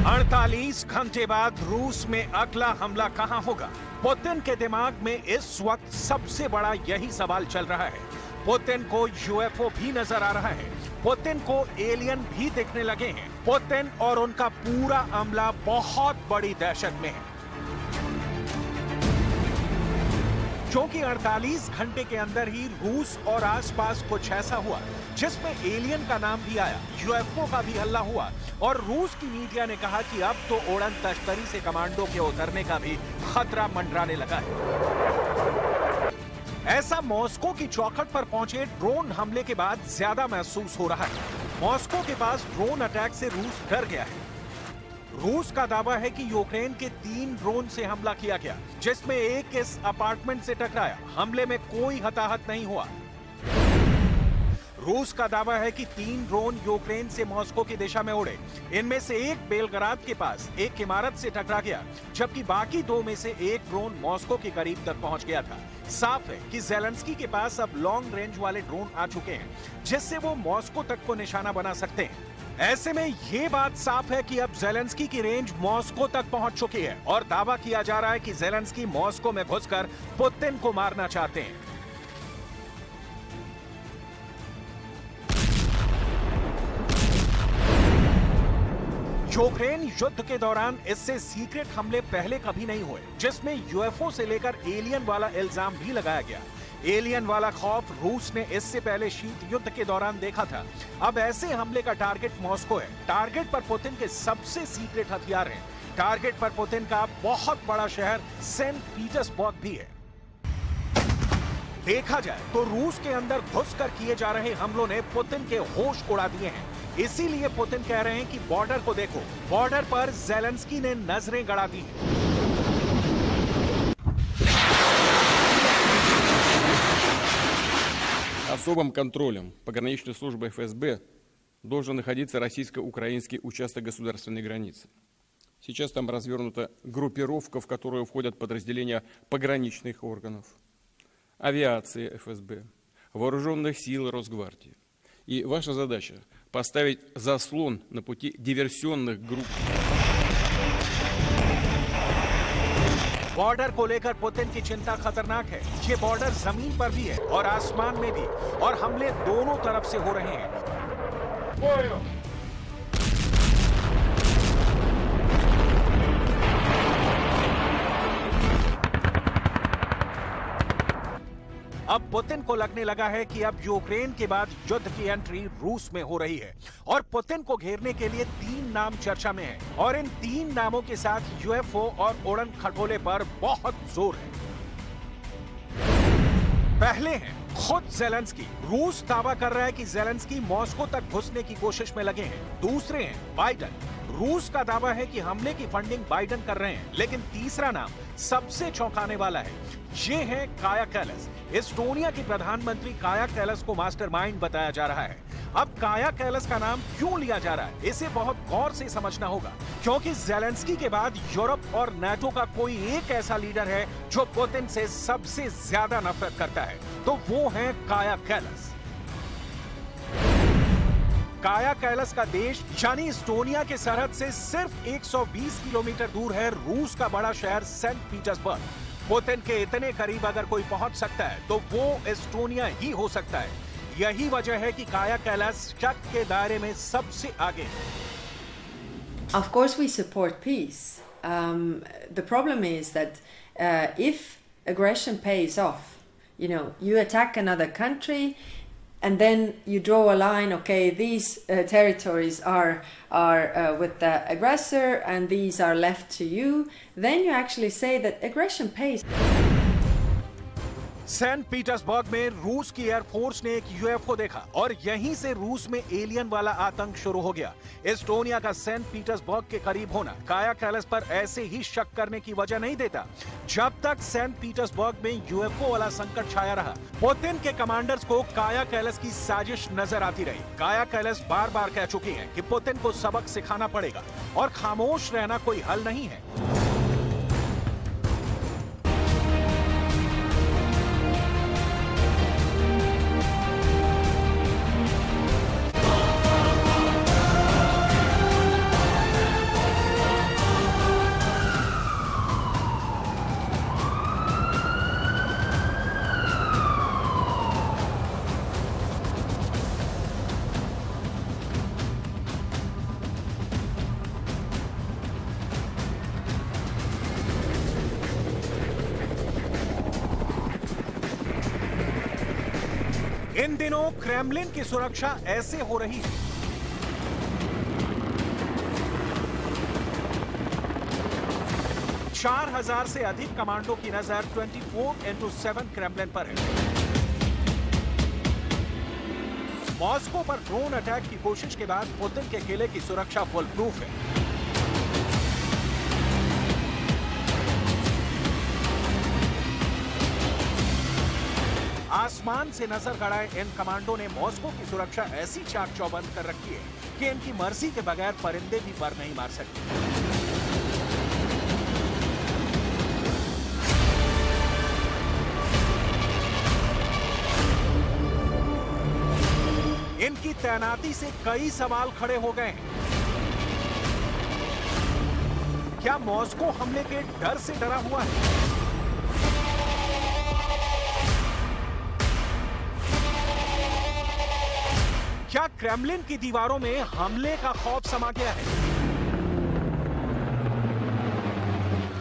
48 घंटे बाद रूस में अगला हमला कहां होगा? पुतिन के दिमाग में इस वक्त सबसे बड़ा यही सवाल चल रहा है। पुतिन को यूएफओ भी नजर आ रहा है, पुतिन को एलियन भी दिखने लगे हैं। पुतिन और उनका पूरा अमला बहुत बड़ी दहशत में है, क्योंकि 48 घंटे के अंदर ही रूस और आसपास कुछ ऐसा हुआ जिसमें एलियन का नाम भी आया, यूएफओ का भी हल्ला हुआ और रूस की मीडिया ने कहा कि अब तो उड़न तश्तरी से कमांडो के उतरने का भी खतरा मंडराने लगा है। ऐसा मॉस्को की चौखट पर पहुंचे ड्रोन हमले के बाद ज्यादा महसूस हो रहा है। मॉस्को के पास ड्रोन अटैक से रूस डर गया है। रूस का दावा है कि यूक्रेन के 3 ड्रोन से हमला किया गया, जिसमें एक इस अपार्टमेंट से टकराया। हमले में कोई हताहत नहीं हुआ। रूस का दावा है कि 3 ड्रोन यूक्रेन से मॉस्को की दिशा में उड़े। इनमें से एक बेलग्राद के पास एक इमारत से टकरा गया, जबकि बाकी 2 में से एक ड्रोन मॉस्को के करीब तक पहुंच गया था। साफ है कि ज़ेलेंस्की के पास अब लॉन्ग रेंज वाले ड्रोन आ चुके हैं, जिससे वो मॉस्को तक को निशाना बना सकते हैं। ऐसे में ये बात साफ है कि अब ज़ेलेंस्की की रेंज मॉस्को तक पहुंच चुकी है और दावा किया जा रहा है कि ज़ेलेंस्की मॉस्को में घुसकर पुतिन को मारना चाहते हैं। यूक्रेन युद्ध के दौरान इससे सीक्रेट हमले पहले कभी नहीं हुए, जिसमें यूएफओ से लेकर एलियन वाला इल्जाम भी लगाया गया। एलियन वाला खौफ रूस ने इससे पहले शीत युद्ध के दौरान देखा था। अब ऐसे हमले का टारगेट मॉस्को है। टारगेट पर पुतिन के सबसे सीक्रेट हथियार हैं। टारगेट पर पुतिन का बहुत बड़ा शहर सेंट पीटर्सबर्ग भी है। देखा जाए तो रूस के अंदर घुसकर किए जा रहे हमलों ने पुतिन के होश उड़ा दिए हैं। इसीलिए पुतिन कह रहे हैं कि बॉर्डर को देखो, बॉर्डर पर ज़ेलेंस्की ने नजरें गड़ा दी हैं। Особым контролем пограничной службы ФСБ должен находиться российско-украинский участок государственной границы. Сейчас там развернута группировка, в которую входят подразделения пограничных органов, авиации ФСБ, вооруженных сил Росгвардии. И ваша задача – поставить заслон на пути диверсионных групп. बॉर्डर को लेकर पुतिन की चिंता खतरनाक है। ये बॉर्डर जमीन पर भी है और आसमान में भी, और हमले दोनों तरफ से हो रहे हैं। अब पुतिन को लगने लगा है कि अब यूक्रेन के बाद युद्ध की एंट्री रूस में हो रही है और पुतिन को घेरने के लिए 3 नाम चर्चा में हैं और इन 3 नामों के साथ यूएफओ और उड़न खटोले पर बहुत जोर है। पहले हैं खुद ज़ेलेंस्की। रूस दावा कर रहा है कि ज़ेलेंस्की मॉस्को तक घुसने की कोशिश में लगे हैं। दूसरे हैं बाइडन। रूस का दावा है कि हमले की फंडिंग बाइडन कर रहे हैं। लेकिन तीसरा नाम सबसे चौंकाने वाला है। ये है काया कैलस। एस्टोनिया की प्रधानमंत्री काया कैलस को मास्टरमाइंड बताया जा रहा है। अब काया कैलस का नाम क्यों लिया जा रहा है, इसे बहुत गौर से समझना होगा, क्योंकि ज़ेलेंस्की के बाद यूरोप और नाटो का कोई एक ऐसा लीडर है जो पुतिन से सबसे ज्यादा नफरत करता है, तो वो है काया कैलस। काया कैलस का देश यानी एस्टोनिया के सरहद से सिर्फ 120 किलोमीटर दूर है रूस का बड़ा शहर सेंट पीटर्सबर्ग। पुतिन के इतने करीब अगर कोई पहुंच सकता है तो वो एस्टोनिया ही हो सकता है। यही वजह है कि काया कैलस शक के दायरे में सबसे आगे है। Of course we support peace. The problem is that if aggression pays off, you attack another country and then you draw a line, okay, these territories are with the aggressor and these are left to you, then you actually say that aggression pays. Saint Petersburg में रूस की air force ने एक UFO देखा और यहीं से रूस में एलियन वाला आतंक शुरू हो गया। एस्टोनिया का सेंट पीटर्सबर्ग के करीब होना काया कैलस पर ऐसे ही शक करने की वजह नहीं देता। जब तक सेंट पीटर्सबर्ग में यूएफओ वाला संकट छाया रहा, पुतिन के कमांडर्स को काया कैलस की साजिश नजर आती रही। काया कैलस बार बार कह चुकी हैं कि पुतिन को सबक सिखाना पड़ेगा और खामोश रहना कोई हल नहीं है। इन दिनों क्रेमलिन की सुरक्षा ऐसे हो रही है। चार 4,000 से अधिक कमांडो की नजर 24/7 क्रेमलिन पर है। मॉस्को पर ड्रोन अटैक की कोशिश के बाद पुतिन के किले की सुरक्षा फुल प्रूफ है। आसमान से नजर गड़ाए इन कमांडो ने मॉस्को की सुरक्षा ऐसी चाक चौबंद कर रखी है कि इनकी मर्जी के बगैर परिंदे भी पर नहीं मार सकते। इनकी तैनाती से कई सवाल खड़े हो गए हैं। क्या मॉस्को हमले के डर से डरा हुआ है? क्या क्रेमलिन की दीवारों में हमले का खौफ समा गया है?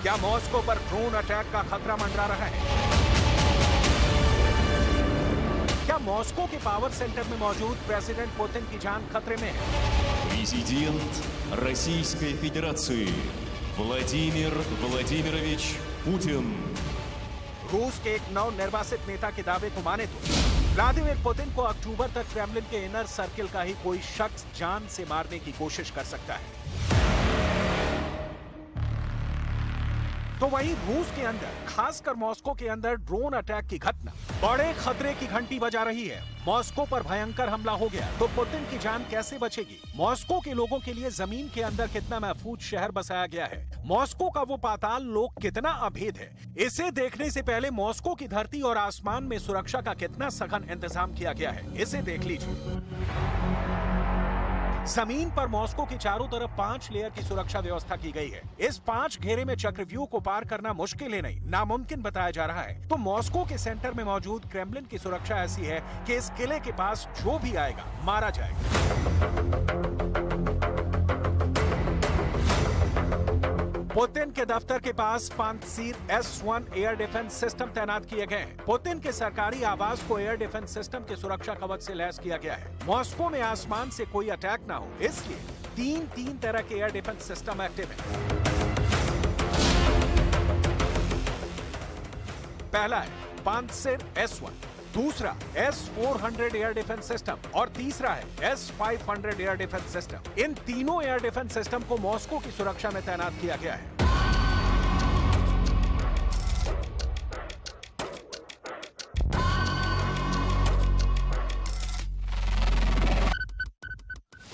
क्या मॉस्को पर ड्रोन अटैक का खतरा मंडरा रहा है? क्या मॉस्को के पावर सेंटर में मौजूद प्रेसिडेंट पुतिन की जान खतरे में है? Президент Российской Федерации Владимир Владимирович Путин। रूस के एक नवनिर्वाचित नेता के दावे को माने तो व्लादिमीर पुतिन को अक्टूबर तक क्रेमलिन के इनर सर्किल का ही कोई शख्स जान से मारने की कोशिश कर सकता है। तो वहीं रूस के अंदर, खासकर मॉस्को के अंदर ड्रोन अटैक की घटना बड़े खतरे की घंटी बजा रही है। मॉस्को पर भयंकर हमला हो गया तो पुतिन की जान कैसे बचेगी? मॉस्को के लोगों के लिए जमीन के अंदर कितना महफूज शहर बसाया गया है? मॉस्को का वो पाताल लोक कितना अभेद है? इसे देखने से पहले मॉस्को की धरती और आसमान में सुरक्षा का कितना सघन इंतजाम किया गया है, इसे देख लीजिए। जमीन पर मॉस्को के चारों तरफ 5 लेयर की सुरक्षा व्यवस्था की गई है। इस 5 घेरे में चक्रव्यूह को पार करना मुश्किल ही नहीं, नामुमकिन बताया जा रहा है। तो मॉस्को के सेंटर में मौजूद क्रेमलिन की सुरक्षा ऐसी है कि इस किले के पास जो भी आएगा मारा जाएगा। पुतिन के दफ्तर के पास पांत्सीर S-1 एयर डिफेंस सिस्टम तैनात किए गए हैं। पुतिन के सरकारी आवास को एयर डिफेंस सिस्टम के सुरक्षा कवच से लैस किया गया है। मॉस्को में आसमान से कोई अटैक ना हो, इसलिए 3 तरह के एयर डिफेंस सिस्टम एक्टिव हैं। पहला है पांत्सीर S-1, दूसरा S-400 एयर डिफेंस सिस्टम और तीसरा है S-500 एयर डिफेंस सिस्टम। इन तीनों एयर डिफेंस सिस्टम को मॉस्को की सुरक्षा में तैनात किया गया है।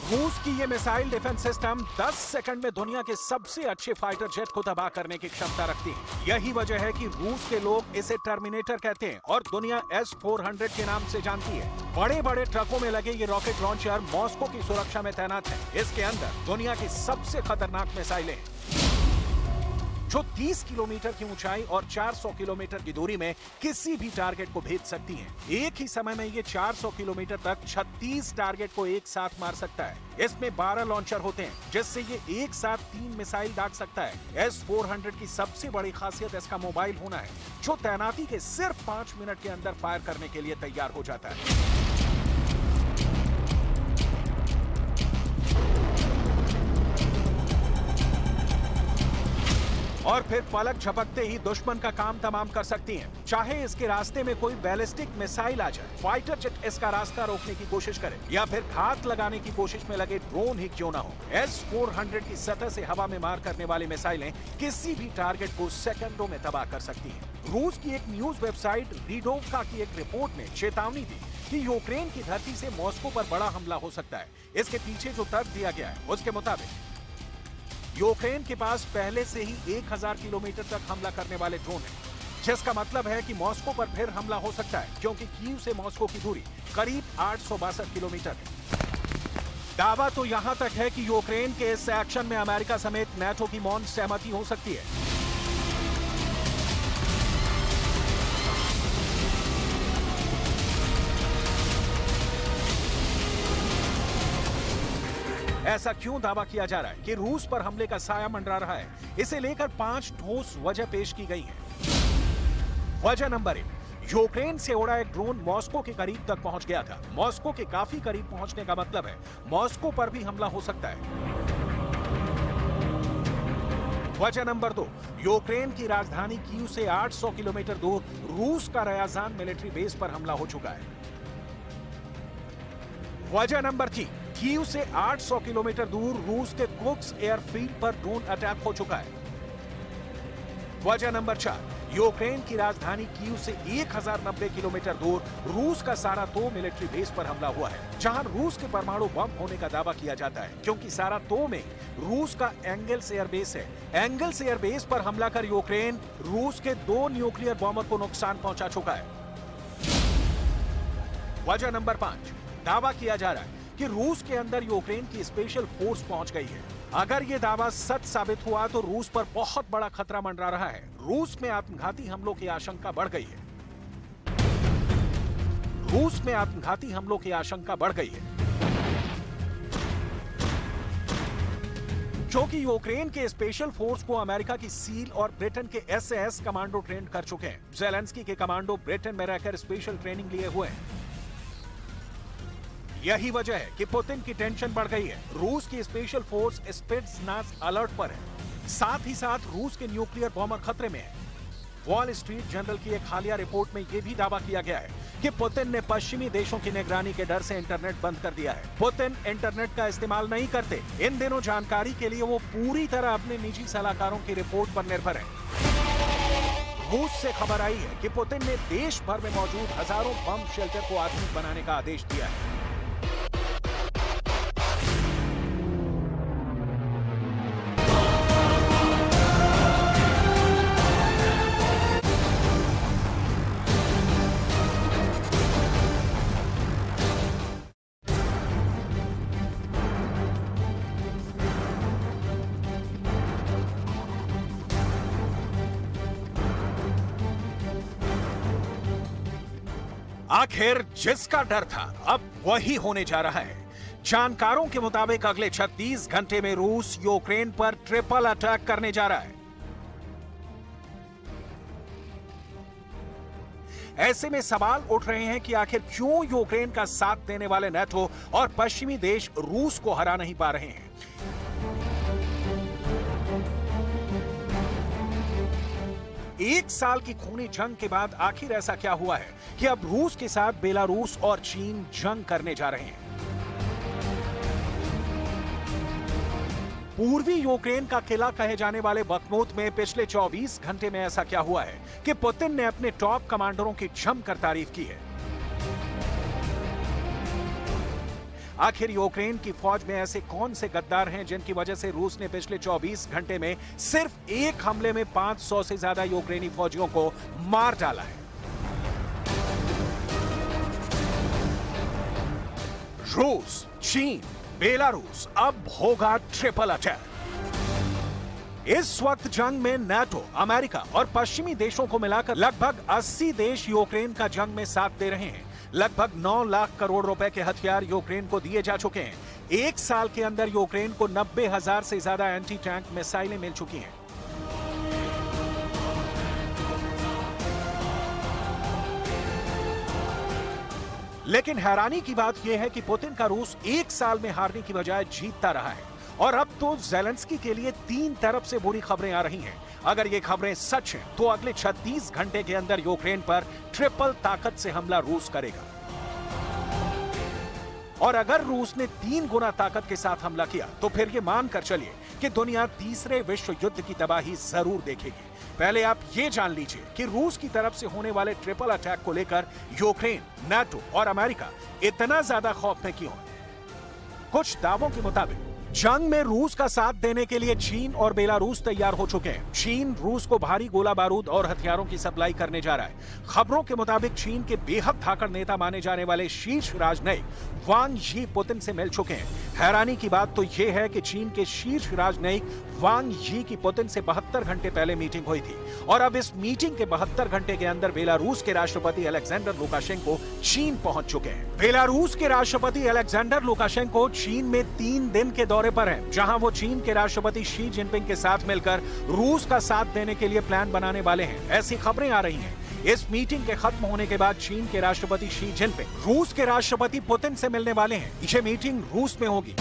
रूस की ये मिसाइल डिफेंस सिस्टम 10 सेकंड में दुनिया के सबसे अच्छे फाइटर जेट को तबाह करने की क्षमता रखती है। यही वजह है कि रूस के लोग इसे टर्मिनेटर कहते हैं और दुनिया S-400 के नाम से जानती है। बड़े बड़े ट्रकों में लगे ये रॉकेट लॉन्चर मॉस्को की सुरक्षा में तैनात है। इसके अंदर दुनिया की सबसे खतरनाक मिसाइलें हैं, जो 30 किलोमीटर की ऊंचाई और 400 किलोमीटर की दूरी में किसी भी टारगेट को भेज सकती हैं। एक ही समय में ये 400 किलोमीटर तक 36 टारगेट को एक साथ मार सकता है। इसमें 12 लॉन्चर होते हैं, जिससे ये एक साथ 3 मिसाइल दाग सकता है। S-400 की सबसे बड़ी खासियत इसका मोबाइल होना है, जो तैनाती के सिर्फ 5 मिनट के अंदर फायर करने के लिए तैयार हो जाता है। और फिर पलक झपकते ही दुश्मन का काम तमाम कर सकती हैं। चाहे इसके रास्ते में कोई बैलिस्टिक मिसाइल आ जाए, फाइटर जेट इसका रास्ता रोकने की कोशिश करे या फिर घात लगाने की कोशिश में लगे ड्रोन ही क्यों ना हो, S-400 की सतह से हवा में मार करने वाली मिसाइलें किसी भी टारगेट को सेकंडों में तबाह कर सकती हैं। रूस की एक न्यूज वेबसाइट रीडोवका की एक रिपोर्ट ने चेतावनी दी कि यूक्रेन की धरती से मॉस्को पर बड़ा हमला हो सकता है। इसके पीछे जो तर्क दिया गया है, उसके मुताबिक यूक्रेन के पास पहले से ही 1000 किलोमीटर तक हमला करने वाले ड्रोन हैं, जिसका मतलब है कि मॉस्को पर फिर हमला हो सकता है, क्योंकि कीव से मॉस्को की दूरी करीब 862 किलोमीटर है। दावा तो यहां तक है कि यूक्रेन के इस एक्शन में अमेरिका समेत नाटो की मौन सहमति हो सकती है। ऐसा क्यों दावा किया जा रहा है कि रूस पर हमले का साया मंडरा रहा है? इसे लेकर 5 ठोस वजह पेश की गई हैं। वजह नंबर 1, यूक्रेन से उड़ा एक ड्रोन मॉस्को के करीब तक पहुंच गया था। मॉस्को के काफी करीब पहुंचने का मतलब है मॉस्को पर भी हमला हो सकता है। वजह नंबर 2, यूक्रेन की राजधानी कीव से 800 किलोमीटर दूर रूस का रयाजान मिलिट्री बेस पर हमला हो चुका है। वजह नंबर 3, कीव से 800 किलोमीटर दूर रूस के कुक्स एयरफील्ड पर ड्रोन अटैक हो चुका है। वजह नंबर 4, यूक्रेन की राजधानी कीव से 1090 किलोमीटर दूर रूस का सारातोव मिलिट्री बेस पर हमला हुआ है, जहां रूस के परमाणु बम होने का दावा किया जाता है, क्योंकि सारातोव में रूस का एंगल्स एयरबेस है। एंगल्स एयरबेस पर हमला कर यूक्रेन रूस के 2 न्यूक्लियर बॉम्बर को नुकसान पहुंचा चुका है। वजह नंबर 5, दावा किया जा रहा है कि रूस के अंदर यूक्रेन की स्पेशल फोर्स पहुंच गई है। अगर यह दावा सच साबित हुआ तो रूस पर बहुत बड़ा खतरा मंडरा रहा है। रूस में आत्मघाती हमलों की आशंका बढ़ गई है। रूस में आत्मघाती हमलों की आशंका बढ़ गई है, क्योंकि यूक्रेन के स्पेशल फोर्स को अमेरिका की सील और ब्रिटेन के SAS कमांडो ट्रेन कर चुके हैं। ज़ेलेंस्की के कमांडो ब्रिटेन में रहकर स्पेशल ट्रेनिंग लिए हुए हैं। यही वजह है कि पुतिन की टेंशन बढ़ गई है। रूस की स्पेशल फोर्स स्पिट्ज़नाज़ अलर्ट पर है। साथ ही साथ रूस के न्यूक्लियर बॉम्बर खतरे में है। वॉल स्ट्रीट जर्नल की एक हालिया रिपोर्ट में यह भी दावा किया गया है कि पुतिन ने पश्चिमी देशों की निगरानी के डर से इंटरनेट बंद कर दिया है। पुतिन इंटरनेट का इस्तेमाल नहीं करते। इन दिनों जानकारी के लिए वो पूरी तरह अपने निजी सलाहकारों की रिपोर्ट पर निर्भर है। रूस से खबर आई है कि पुतिन ने देश भर में मौजूद हजारों बम शेल्टर को आधुनिक बनाने का आदेश दिया है। आखिर जिसका डर था अब वही होने जा रहा है। जानकारों के मुताबिक अगले 36 घंटे में रूस यूक्रेन पर ट्रिपल अटैक करने जा रहा है। ऐसे में सवाल उठ रहे हैं कि आखिर क्यों यूक्रेन का साथ देने वाले नाटो और पश्चिमी देश रूस को हरा नहीं पा रहे हैं। एक साल की खूनी जंग के बाद आखिर ऐसा क्या हुआ है कि अब रूस के साथ बेलारूस और चीन जंग करने जा रहे हैं। पूर्वी यूक्रेन का किला कहे जाने वाले बखमुत में पिछले 24 घंटे में ऐसा क्या हुआ है कि पुतिन ने अपने टॉप कमांडरों की जमकर तारीफ की है। आखिर यूक्रेन की फौज में ऐसे कौन से गद्दार हैं जिनकी वजह से रूस ने पिछले 24 घंटे में सिर्फ एक हमले में 500 से ज्यादा यूक्रेनी फौजियों को मार डाला है। रूस, चीन, बेलारूस, अब होगा ट्रिपल अटैक। इस वक्त जंग में नाटो, अमेरिका और पश्चिमी देशों को मिलाकर लगभग 80 देश यूक्रेन का जंग में साथ दे रहे हैं। लगभग 9 लाख करोड़ रुपए के हथियार यूक्रेन को दिए जा चुके हैं। एक साल के अंदर यूक्रेन को 90,000 से ज्यादा एंटी टैंक मिसाइलें मिल चुकी हैं। लेकिन हैरानी की बात यह है कि पुतिन का रूस एक साल में हारने की बजाय जीतता रहा है। और अब तो ज़ेलेंस्की के लिए 3 तरफ से बुरी खबरें आ रही हैं। अगर ये खबरें सच हैं, तो अगले 36 घंटे के अंदर यूक्रेन पर ट्रिपल ताकत से हमला रूस करेगा। और अगर रूस ने 3 गुना ताकत के साथ हमला किया, तो फिर ये मानकर चलिए कि दुनिया तीसरे विश्व युद्ध की तबाही जरूर देखेगी। पहले आप ये जान लीजिए कि रूस की तरफ से होने वाले ट्रिपल अटैक को लेकर यूक्रेन, नाटो और अमेरिका इतना ज्यादा खौफ में क्यों है। कुछ दावों के मुताबिक जंग में रूस का साथ देने के लिए चीन और बेलारूस तैयार हो चुके हैं। चीन रूस को भारी गोला बारूद और हथियारों की सप्लाई करने जा रहा है। खबरों के मुताबिक चीन के बेहद धाकड़ नेता माने जाने वाले शीर्ष राजनयिक वांग यी पुतिन से मिल चुके हैं। हैरानी की बात तो यह है कि चीन के शीर्ष राजनयिक वांग यी की पुतिन से 72 घंटे पहले मीटिंग हुई थी और अब इस मीटिंग के 72 घंटे के अंदर बेलारूस के राष्ट्रपति अलेक्जेंडर लुकाशेंको चीन पहुंच चुके हैं। बेलारूस के राष्ट्रपति अलेक्जेंडर लुकाशेंको चीन में 3 दिन के दौरे पर हैं, जहां वो चीन के राष्ट्रपति शी जिनपिंग के साथ मिलकर रूस का साथ देने के लिए प्लान बनाने वाले हैं। ऐसी खबरें आ रही हैं। इस मीटिंग के खत्म होने के बाद चीन के राष्ट्रपति शी जिनपिंग रूस के राष्ट्रपति पुतिन से मिलने वाले हैं। ये मीटिंग रूस में होगी।